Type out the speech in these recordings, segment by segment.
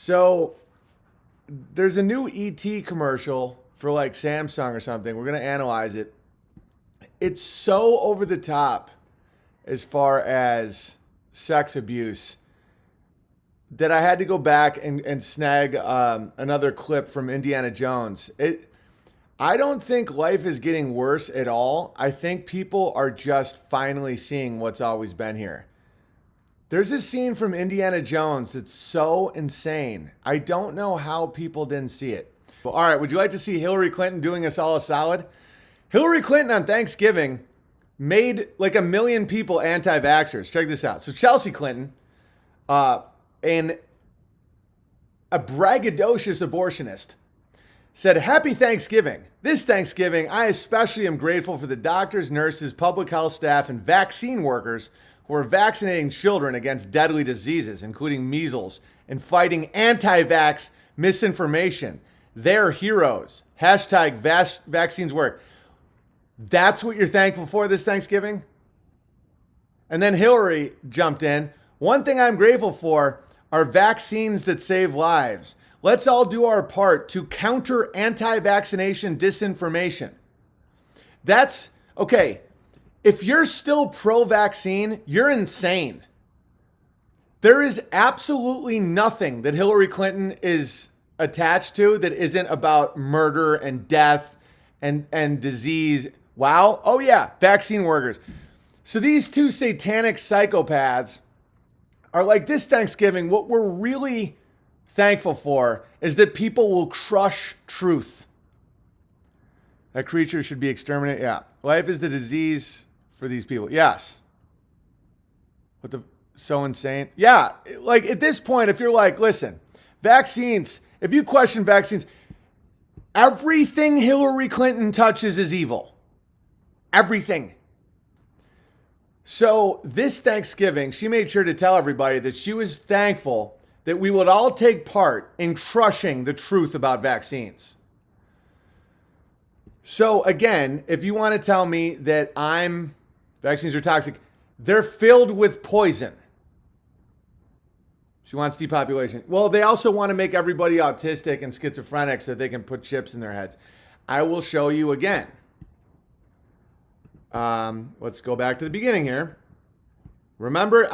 So there's a new ET commercial for like Samsung or something. We're going to analyze it. It's so over the top as far as sex abuse that I had to go back and snag another clip from Indiana Jones. I don't think life is getting worse at all. I think people are just finally seeing what's always been here. There's a scene from Indiana Jones that's so insane. I don't know how people didn't see it. Well, all right, would you like to see Hillary Clinton doing us all a solid? Hillary Clinton on Thanksgiving made like 1 million people anti-vaxxers. Check this out. So Chelsea Clinton, and a braggadocious abortionist, said, "Happy Thanksgiving. This Thanksgiving, I especially am grateful for the doctors, nurses, public health staff, and vaccine workers who are vaccinating children against deadly diseases, including measles, and fighting anti-vax misinformation. They're heroes. Hashtag vaccines work." That's what you're thankful for this Thanksgiving? And then Hillary jumped in. "One thing I'm grateful for are vaccines that save lives. Let's all do our part to counter anti-vaccination disinformation." That's okay. If you're still pro-vaccine, you're insane. There is absolutely nothing that Hillary Clinton is attached to that isn't about murder and death and disease. Wow. Oh yeah, vaccine workers. So these two satanic psychopaths are like, this Thanksgiving, what we're really thankful for is that people will crush truth. That creature should be exterminated. Yeah. Life is the disease for these people. Yes. What the, so insane. Yeah. Like at this point, if you're like, listen, vaccines, if you question vaccines, everything Hillary Clinton touches is evil. Everything. So this Thanksgiving, she made sure to tell everybody that she was thankful that we would all take part in crushing the truth about vaccines. So again, if you want to tell me that vaccines are toxic, they're filled with poison. She wants depopulation. Well, they also want to make everybody autistic and schizophrenic so they can put chips in their heads. I will show you again. Let's go back to the beginning here. Remember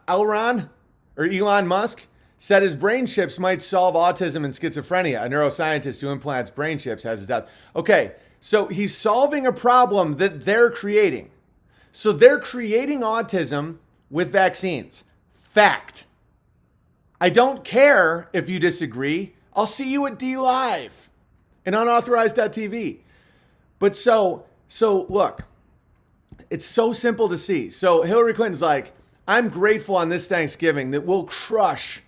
Elon Musk said his brain chips might solve autism and schizophrenia. A neuroscientist who implants brain chips has his doubt. Okay, so he's solving a problem that they're creating. So they're creating autism with vaccines. Fact. I don't care if you disagree. I'll see you at D Live and unauthorized.tv. But so look, it's so simple to see. So Hillary Clinton's like, I'm grateful on this Thanksgiving that we'll crush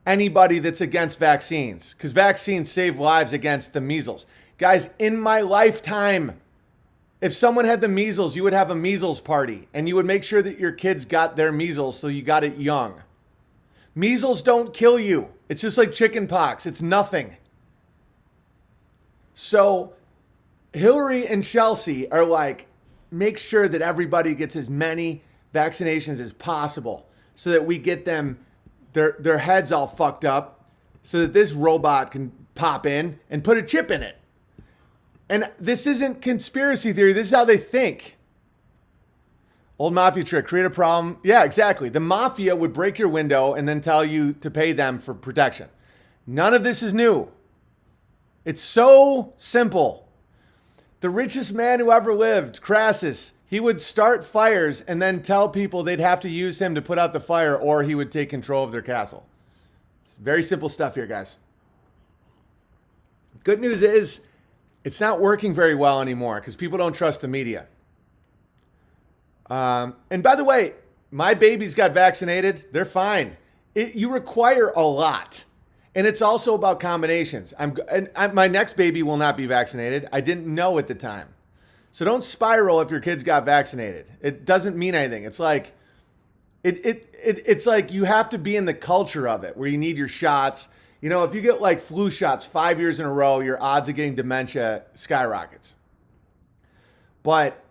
anybody that's against vaccines because vaccines save lives against the measles. Guys, in my lifetime, if someone had the measles, you would have a measles party and you would make sure that your kids got their measles so you got it young. Measles don't kill you. It's just like chicken pox. It's nothing. So Hillary and Chelsea are like, make sure that everybody gets as many vaccinations as possible so that we get them, their heads all fucked up so that this robot can pop in and put a chip in it. And this isn't conspiracy theory. This is how they think. Old mafia trick, create a problem. Yeah, exactly. The mafia would break your window and then tell you to pay them for protection. None of this is new. It's so simple. The richest man who ever lived, Crassus, he would start fires and then tell people they'd have to use him to put out the fire or he would take control of their castle. Very simple stuff here, guys. Good news is it's not working very well anymore because people don't trust the media. And by the way, my babies got vaccinated. They're fine. You require a lot. And it's also about combinations. My next baby will not be vaccinated. I didn't know at the time. So don't spiral if your kids got vaccinated. It doesn't mean anything. It's like it's like you have to be in the culture of it where you need your shots. You know, if you get like flu shots 5 years in a row, your odds of getting dementia skyrockets. But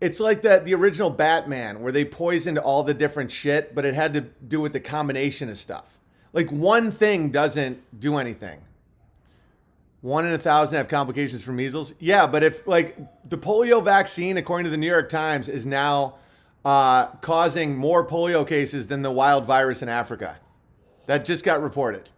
it's like the original Batman where they poisoned all the different shit, but it had to do with the combination of stuff. Like one thing doesn't do anything. 1 in 1,000 have complications from measles. Yeah, but if like the polio vaccine, according to the New York Times, is now causing more polio cases than the wild virus in Africa. That just got reported.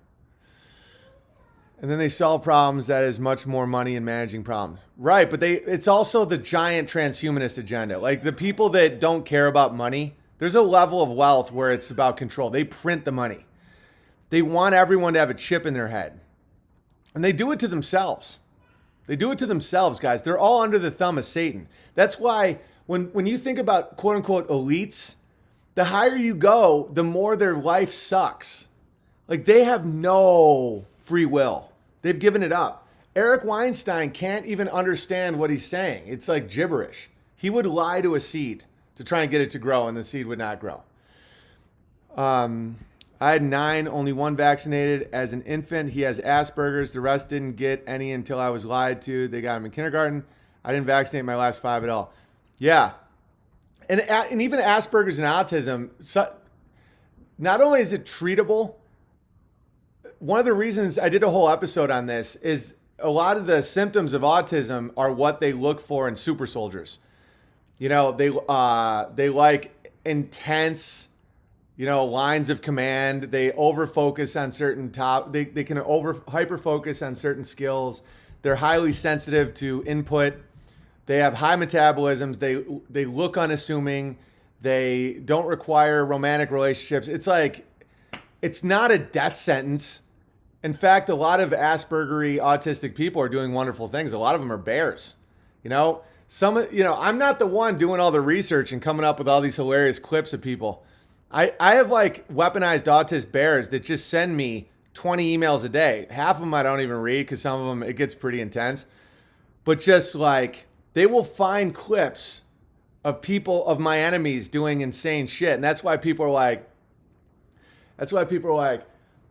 And then they solve problems that is much more money in managing problems. Right, but it's also the giant transhumanist agenda. Like the people that don't care about money, there's a level of wealth where it's about control. They print the money. They want everyone to have a chip in their head. And they do it to themselves. They do it to themselves, guys. They're all under the thumb of Satan. That's why when you think about quote unquote elites, the higher you go, the more their life sucks. Like they have no free will. They've given it up. Eric Weinstein can't even understand what he's saying. It's like gibberish. He would lie to a seed to try and get it to grow, and the seed would not grow. I had 9, only 1 vaccinated as an infant. He has Asperger's. The rest didn't get any until I was lied to. They got him in kindergarten. I didn't vaccinate my last 5 at all. Yeah. And even Asperger's and autism, not only is it treatable, one of the reasons I did a whole episode on this is a lot of the symptoms of autism are what they look for in super soldiers. You know, they like intense, lines of command. They over focus on certain they can hyper focus on certain skills. They're highly sensitive to input. They have high metabolisms. They look unassuming. They don't require romantic relationships. It's like, it's not a death sentence. In fact, a lot of Aspergery autistic people are doing wonderful things. A lot of them are bears. I'm not the one doing all the research and coming up with all these hilarious clips of people. I have like weaponized autist bears that just send me 20 emails a day. Half of them I don't even read because some of them, it gets pretty intense. But just like, they will find clips of my enemies doing insane shit. And that's why people are like,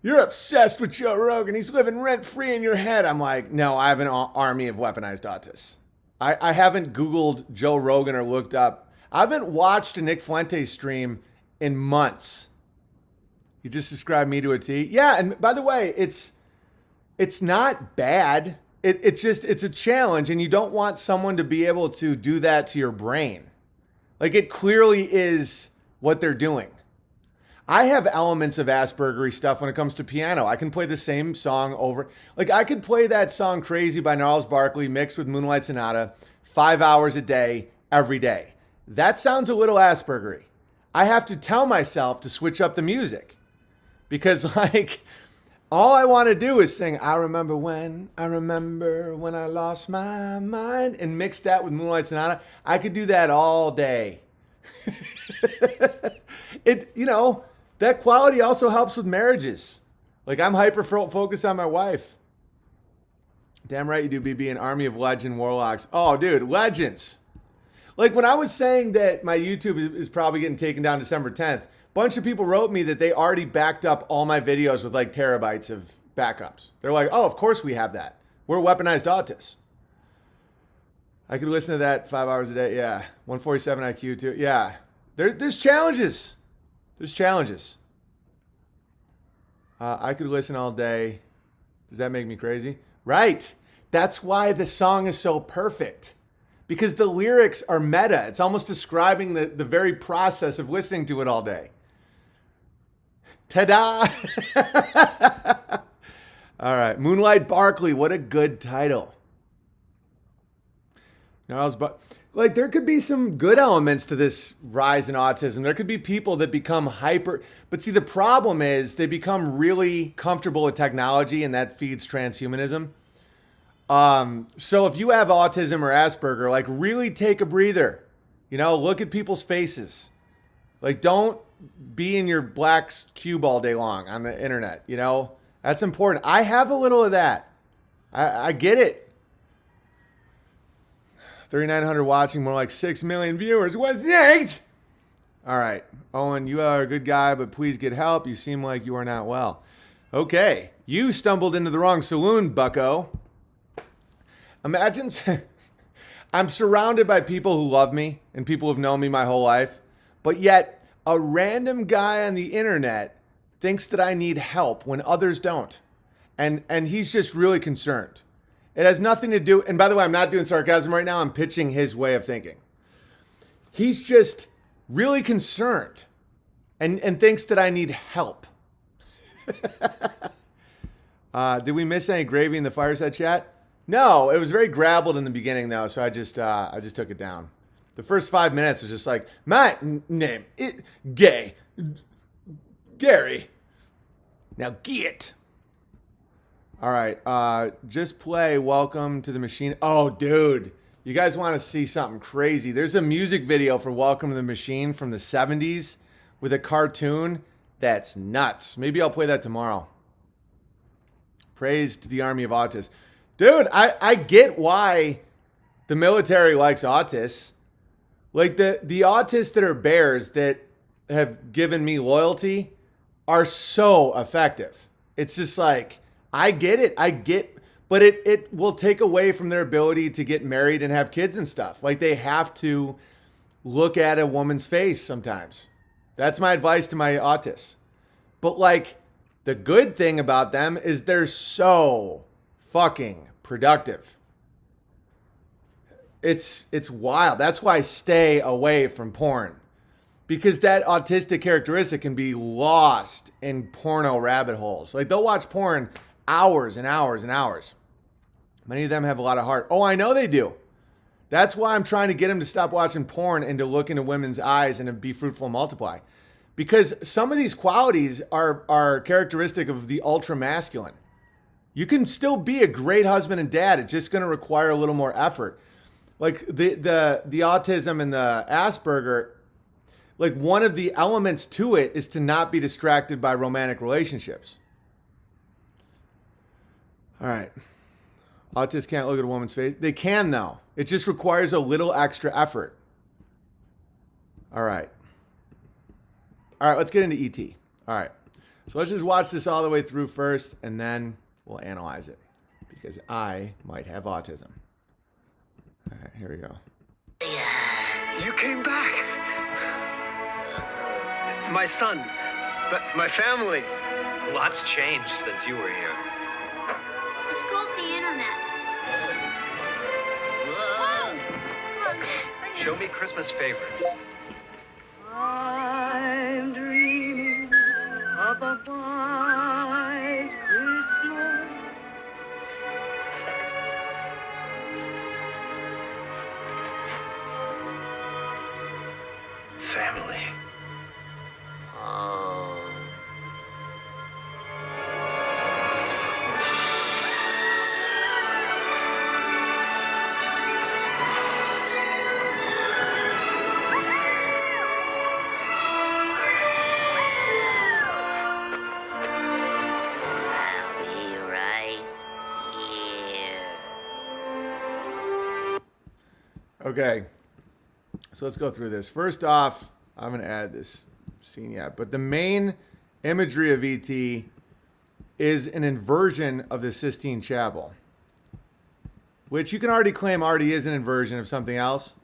you're obsessed with Joe Rogan. He's living rent free in your head. I'm like, no, I have an army of weaponized autists. I haven't Googled Joe Rogan or looked up. I haven't watched a Nick Fuentes stream in months. You just described me to a T. Yeah, and by the way, it's not bad. It's a challenge, and you don't want someone to be able to do that to your brain. Like it clearly is what they're doing. I have elements of Aspergery stuff when it comes to piano. I can play the same song over. Like I could play that song Crazy by Gnarls Barkley mixed with Moonlight Sonata 5 hours a day, every day. That sounds a little Aspergery. I have to tell myself to switch up the music because like all I want to do is sing, I remember when I lost my mind, and mix that with Moonlight Sonata. I could do that all day. That quality also helps with marriages. Like I'm hyper focused on my wife. Damn right you do, BB, an army of legend warlocks. Oh, dude, legends. Like when I was saying that my YouTube is probably getting taken down December 10th, a bunch of people wrote me that they already backed up all my videos with like terabytes of backups. They're like, oh, of course we have that. We're weaponized autists. I could listen to that 5 hours a day. Yeah. 147 IQ too. Yeah. There's challenges. There's challenges. I could listen all day. Does that make me crazy? Right. That's why the song is so perfect. Because the lyrics are meta. It's almost describing the very process of listening to it all day. Ta-da! All right. Moonlight Barkley. What a good title. Like there could be some good elements to this rise in autism. There could be people that become hyper. But see, the problem is they become really comfortable with technology and that feeds transhumanism. So if you have autism or Asperger, like really take a breather, look at people's faces. Like don't be in your black cube all day long on the internet. That's important. I have a little of that. I get it. 3,900 watching, more like 6 million viewers. What's next? All right. Owen, you are a good guy, but please get help. You seem like you are not well. Okay. You stumbled into the wrong saloon, bucko. Imagine, I'm surrounded by people who love me and people who've known me my whole life, but yet a random guy on the internet thinks that I need help when others don't. And he's just really concerned. It has nothing to do, and by the way, I'm not doing sarcasm right now. I'm pitching his way of thinking. He's just really concerned and thinks that I need help. Did we miss any gravy in the fireside chat? No, it was very grabbled in the beginning though, so I just took it down. The first 5 minutes was just like, my name is Gary. Now get. All right, just play Welcome to the Machine. Oh, dude, you guys want to see something crazy? There's a music video for Welcome to the Machine from the 70s with a cartoon that's nuts. Maybe I'll play that tomorrow. Praise to the Army of Autists. Dude, I get why the military likes autists. Like the autists that are bears that have given me loyalty are so effective. It's just like, I get it. But it will take away from their ability to get married and have kids and stuff. Like they have to look at a woman's face sometimes. That's my advice to my autists. But like the good thing about them is they're so fucking productive. It's wild. That's why I stay away from porn. Because that autistic characteristic can be lost in porno rabbit holes. Like they'll watch porn hours and hours and hours. Many of them have a lot of heart. Oh, I know they do. That's why I'm trying to get them to stop watching porn and to look into women's eyes and to be fruitful and multiply. Because some of these qualities are characteristic of the ultra masculine. You can still be a great husband and dad. It's just going to require a little more effort. Like the autism and the Asperger, like one of the elements to it is to not be distracted by romantic relationships. All right. Autists can't look at a woman's face. They can though. It just requires a little extra effort. All right. All right, let's get into ET. All right. So let's just watch this all the way through first and then we'll analyze it because I might have autism. All right, here we go. You came back. My son, my family. Lots changed since you were here. It's called the internet. Show me Christmas favorites. I'm dreaming of a white Christmas. Family. I'll be right here. Okay. So let's go through this. First off, I'm going to add this scene yet, but the main imagery of ET is an inversion of the Sistine Chapel, which you can already claim already is an inversion of something else.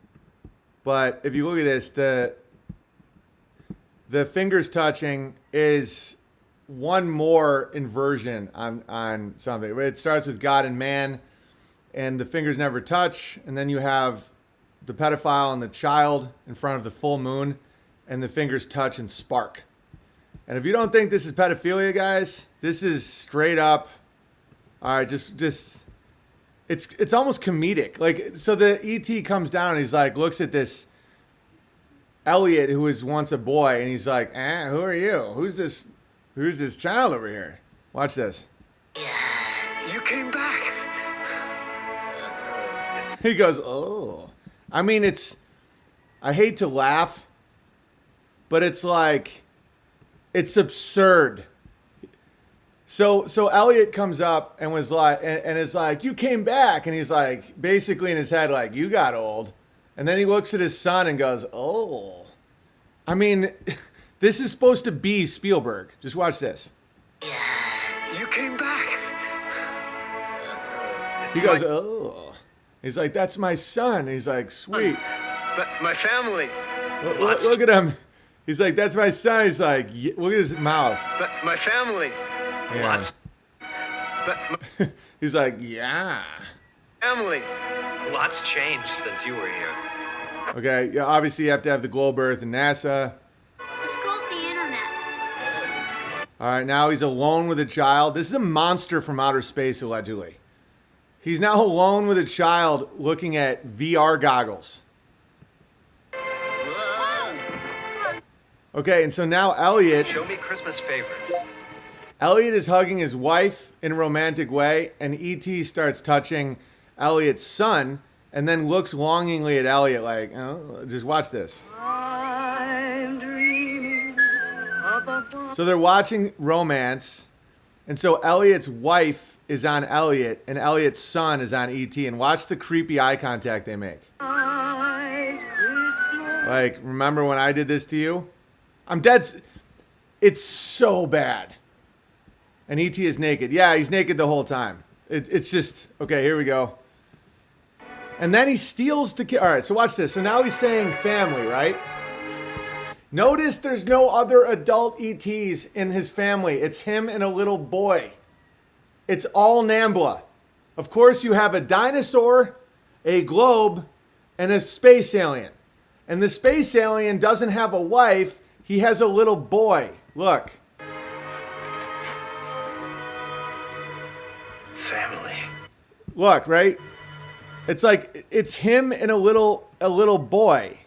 But if you look at this, the fingers touching is one more inversion on something. It starts with God and man, and the fingers never touch, and then you have the pedophile and the child in front of the full moon, and the fingers touch and spark. And if you don't think this is pedophilia, guys, this is straight up. All right, just it's almost comedic. Like, so the ET comes down and he's like, looks at this Elliot who was once a boy, and he's like, who are you? Who's this child over here? Watch this. You came back. He goes, oh. I mean, I hate to laugh, but it's like, it's absurd. So Elliot comes up and was like, and is like, you came back. And he's like, basically in his head, like, you got old. And then he looks at his son and goes, oh. I mean, this is supposed to be Spielberg. Just watch this. You came back. He goes, oh. He's like, that's my son. He's like, sweet. My family. Look at him. He's like, that's my son. He's like, look at his mouth. But my family. Yeah. Lots. But my He's like, yeah. family. Lots changed since you were here. Okay, yeah, obviously you have to have the globe Earth and NASA. It's called the internet. All right, now he's alone with a child. This is a monster from outer space, allegedly. He's now alone with a child looking at VR goggles. Okay, and so now Elliot Show me Christmas favorites. is hugging his wife in a romantic way, and E.T. starts touching Elliot's son, and then looks longingly at Elliot like, oh, just watch this. I'm dreaming of a So they're watching romance, and so Elliot's wife is on Elliot, and Elliot's son is on E.T., and watch the creepy eye contact they make. white Christmas. Like, remember when I did this to you? I'm dead. It's so bad. And E.T. is naked. Yeah, he's naked the whole time. It's just, okay, here we go. And then he steals the kid. All right, so watch this. So now he's saying family, right? Notice there's no other adult ETs in his family. It's him and a little boy. It's all Nambla. Of course, you have a dinosaur, a globe, and a space alien. And the space alien doesn't have a wife. He has a little boy. Look. Family. Look, right? It's like it's him and a little boy.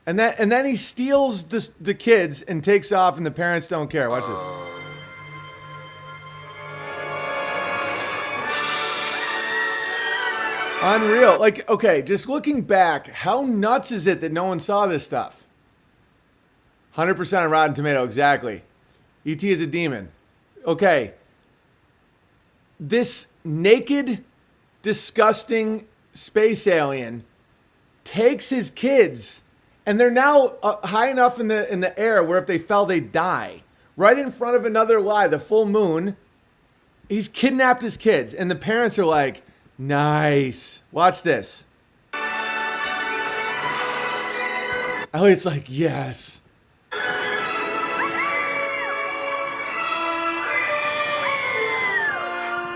And then he steals the kids and takes off, and the parents don't care. Watch this. Unreal. Like, okay, just looking back, how nuts is it that no one saw this stuff? 100% on Rotten Tomato, exactly. E.T. is a demon. Okay. This naked, disgusting space alien takes his kids, and they're now high enough in the air where if they fell, they'd die. Right in front of another lie, the full moon. He's kidnapped his kids, and the parents are like, nice. Watch this. Elliot's like, yes.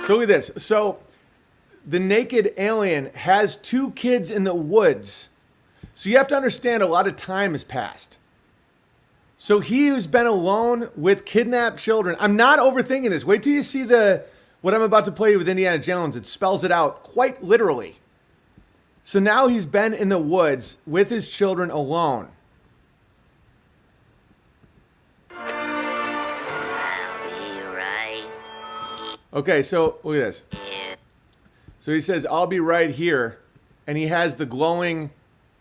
So look at this. So the naked alien has 2 kids in the woods. So you have to understand a lot of time has passed. So he who's been alone with kidnapped children. I'm not overthinking this. Wait till you see what I'm about to play with Indiana Jones. It spells it out quite literally. So now he's been in the woods with his children alone. I'll be right Okay, so look at this. here. So he says, I'll be right here. And he has the glowing,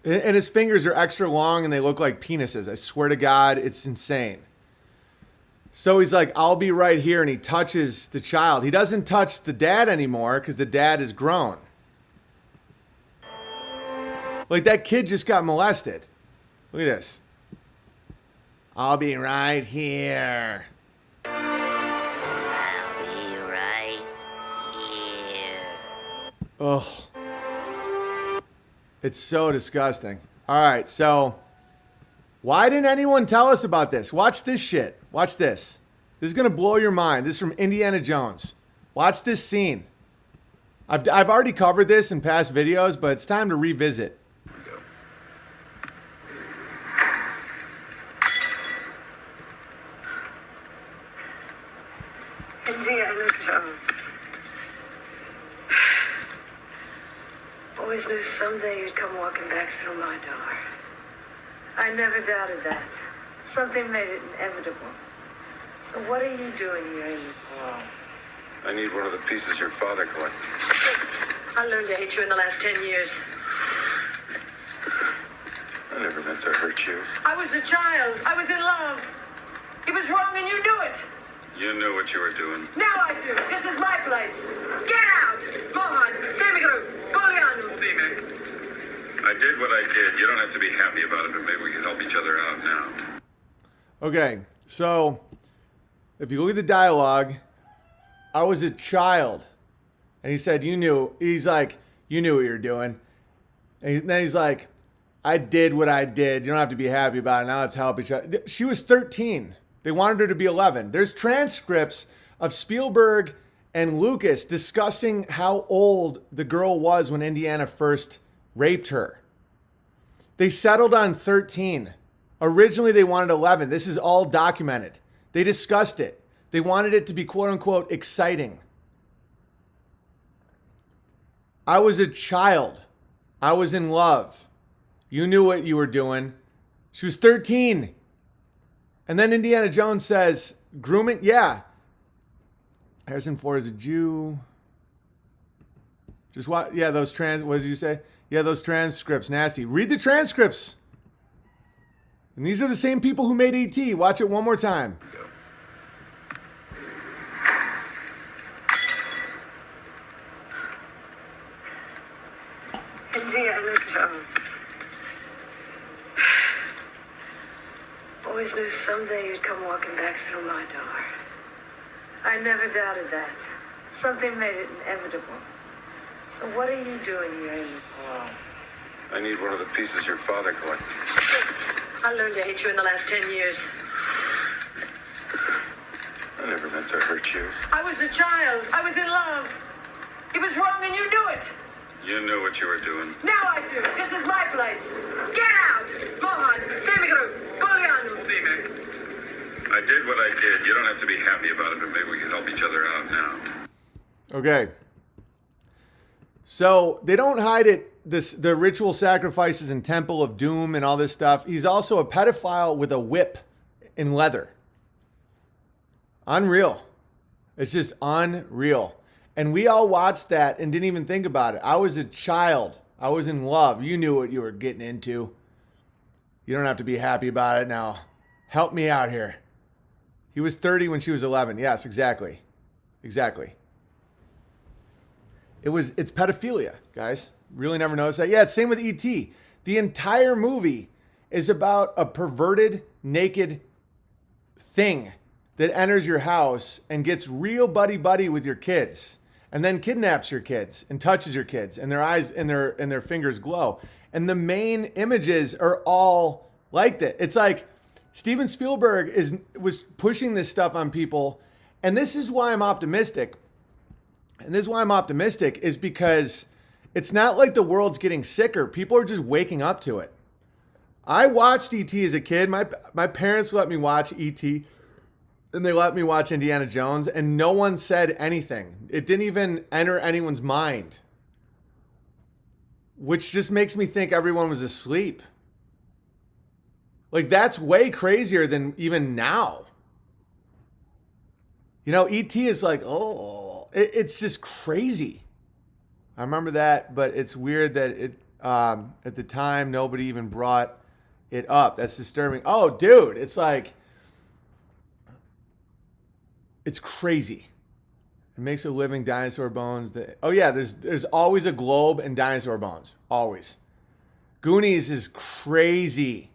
and his fingers are extra long and they look like penises. I swear to God, it's insane. So he's like, I'll be right here. And he touches the child. He doesn't touch the dad anymore because the dad is grown. Like that kid just got molested. Look at this. I'll be right here. I'll be right here. Ugh. It's so disgusting. All right, so why didn't anyone tell us about this? Watch this shit. Watch this. This is going to blow your mind. This is from Indiana Jones. Watch this scene. I've already covered this in past videos, but it's time to revisit. Indiana Jones. Always knew someday you'd come walking back through my door. I never doubted that. Something made it inevitable. So what are you doing here in the fall? I need one of the pieces your father collected. I learned to hate you in the last 10 years. I never meant to hurt you. I was a child. I was in love. It was wrong and you knew it. You knew what you were doing. Now I do. This is my place. Get out! Mohan, Demigru, Boliano. I did what I did. You don't have to be happy about it, but maybe we can help each other out now. Okay, so if you look at the dialogue, I was a child. And he said, you knew. He's like, you knew what you were doing. And then he's like, I did what I did. You don't have to be happy about it. Now let's help each other. She was 13. They wanted her to be 11. There's transcripts of Spielberg and Lucas discussing how old the girl was when Indiana first raped her. They settled on 13. Originally, they wanted 11. This is all documented. They discussed it. They wanted it to be quote unquote exciting. I was a child. I was in love. You knew what you were doing. She was 13. And then Indiana Jones says, grooming? Yeah. Harrison Ford is a Jew. Just what? Yeah, what did you say? Yeah, those transcripts, nasty. Read the transcripts. And these are the same people who made E.T. Watch it one more time. Indiana Jones. Always knew someday you'd come walking back through my door. I never doubted that. Something made it inevitable. So what are you doing here in Nepal? I need one of the pieces your father collected. I learned to hate you in the last 10 years. I never meant to hurt you. I was a child. I was in love. It was wrong and you knew it. You knew what you were doing. Now I do. This is my place. Get out! Mohan, Demigru, Bolianu. I did what I did. You don't have to be happy about it, but maybe we can help each other out now. Okay. So they don't hide it. The ritual sacrifices and Temple of Doom and all this stuff. He's also a pedophile with a whip in leather. Unreal. It's just unreal. And we all watched that and didn't even think about it. I was a child. I was in love. You knew what you were getting into. You don't have to be happy about it now. Help me out here. He was 30 when she was 11. Yes, exactly. Exactly. It's pedophilia, guys. Really never noticed that. Yeah, it's same with E.T. The entire movie is about a perverted, naked thing that enters your house and gets real buddy-buddy with your kids and then kidnaps your kids and touches your kids and their eyes and their fingers glow. And the main images are all like that. It's like Steven Spielberg was pushing this stuff on people. And this is why I'm optimistic. And this is why I'm optimistic is because it's not like the world's getting sicker. People are just waking up to it. I watched E.T. as a kid. My parents let me watch E.T. and they let me watch Indiana Jones and no one said anything. It didn't even enter anyone's mind. Which just makes me think everyone was asleep. Like that's way crazier than even now. You know, E.T. is like, it's just crazy. I remember that, but it's weird that at the time nobody even brought it up. That's disturbing. Oh, dude, it's like, it's crazy. It makes a living dinosaur bones. There's always a globe and dinosaur bones. Always. Goonies is crazy.